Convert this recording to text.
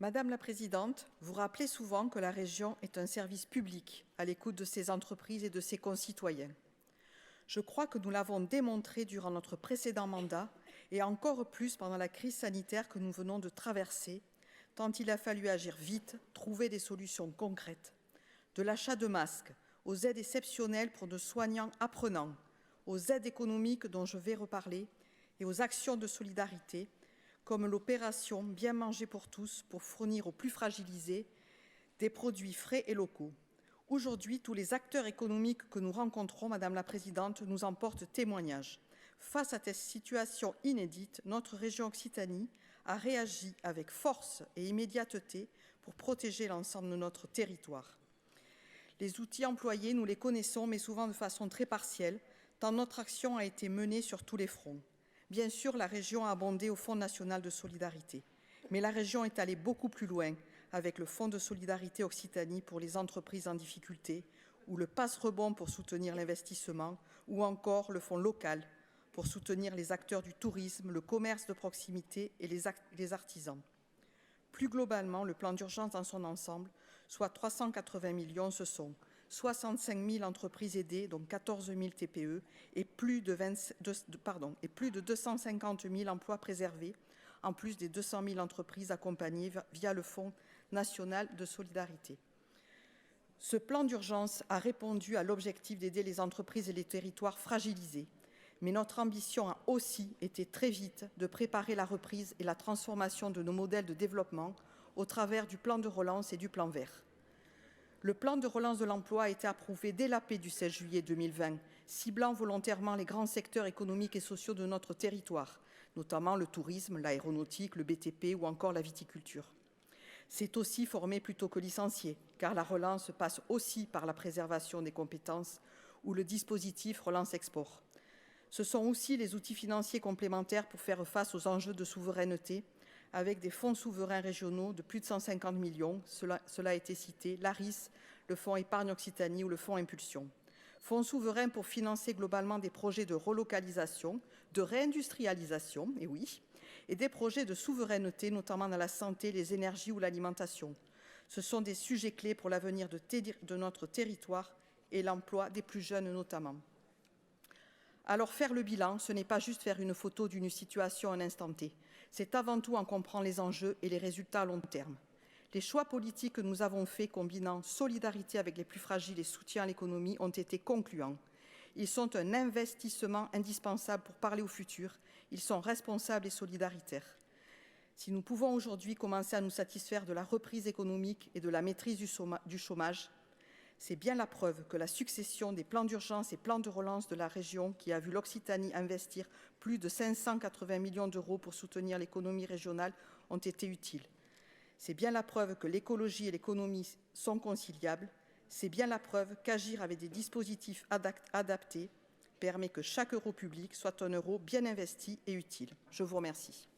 Madame la Présidente, vous rappelez souvent que la région est un service public à l'écoute de ses entreprises et de ses concitoyens. Je crois que nous l'avons démontré durant notre précédent mandat et encore plus pendant la crise sanitaire que nous venons de traverser, tant il a fallu agir vite, trouver des solutions concrètes. De l'achat de masques aux aides exceptionnelles pour nos soignants apprenants, aux aides économiques dont je vais reparler et aux actions de solidarité, comme l'opération Bien manger pour tous pour fournir aux plus fragilisés des produits frais et locaux. Aujourd'hui, tous les acteurs économiques que nous rencontrons, Madame la Présidente, nous en portent témoignage. Face à cette situation inédite, notre région Occitanie a réagi avec force et immédiateté pour protéger l'ensemble de notre territoire. Les outils employés, nous les connaissons, mais souvent de façon très partielle, tant notre action a été menée sur tous les fronts. Bien sûr, la région a abondé au Fonds national de solidarité, mais la région est allée beaucoup plus loin avec le Fonds de solidarité Occitanie pour les entreprises en difficulté, ou le passe-rebond pour soutenir l'investissement, ou encore le Fonds local pour soutenir les acteurs du tourisme, le commerce de proximité et les artisans. Plus globalement, le plan d'urgence dans son ensemble, soit 380 millions, ce sont 65 000 entreprises aidées, dont 14 000 TPE, et plus de 250 000 emplois préservés, en plus des 200 000 entreprises accompagnées via le Fonds national de solidarité. Ce plan d'urgence a répondu à l'objectif d'aider les entreprises et les territoires fragilisés. Mais notre ambition a aussi été très vite de préparer la reprise et la transformation de nos modèles de développement au travers du plan de relance et du plan vert. Le plan de relance de l'emploi a été approuvé dès la paix du 16 juillet 2020, ciblant volontairement les grands secteurs économiques et sociaux de notre territoire, notamment le tourisme, l'aéronautique, le BTP ou encore la viticulture. C'est aussi former plutôt que licencier, car la relance passe aussi par la préservation des compétences ou le dispositif Relance Export. Ce sont aussi les outils financiers complémentaires pour faire face aux enjeux de souveraineté, avec des fonds souverains régionaux de plus de 150 millions, cela a été cité, l'ARIS, le Fonds Épargne Occitanie ou le Fonds Impulsion. Fonds souverains pour financer globalement des projets de relocalisation, de réindustrialisation, et des projets de souveraineté, notamment dans la santé, les énergies ou l'alimentation. Ce sont des sujets clés pour l'avenir de notre territoire et l'emploi des plus jeunes notamment. Alors faire le bilan, ce n'est pas juste faire une photo d'une situation à un instant T. C'est avant tout en comprendre les enjeux et les résultats à long terme. Les choix politiques que nous avons faits, combinant solidarité avec les plus fragiles et soutien à l'économie, ont été concluants. Ils sont un investissement indispensable pour parler au futur. Ils sont responsables et solidaritaires. Si nous pouvons aujourd'hui commencer à nous satisfaire de la reprise économique et de la maîtrise du chômage, c'est bien la preuve que la succession des plans d'urgence et plans de relance de la région, qui a vu l'Occitanie investir plus de 580 millions d'euros pour soutenir l'économie régionale, ont été utiles. C'est bien la preuve que l'écologie et l'économie sont conciliables. C'est bien la preuve qu'agir avec des dispositifs adaptés permet que chaque euro public soit un euro bien investi et utile. Je vous remercie.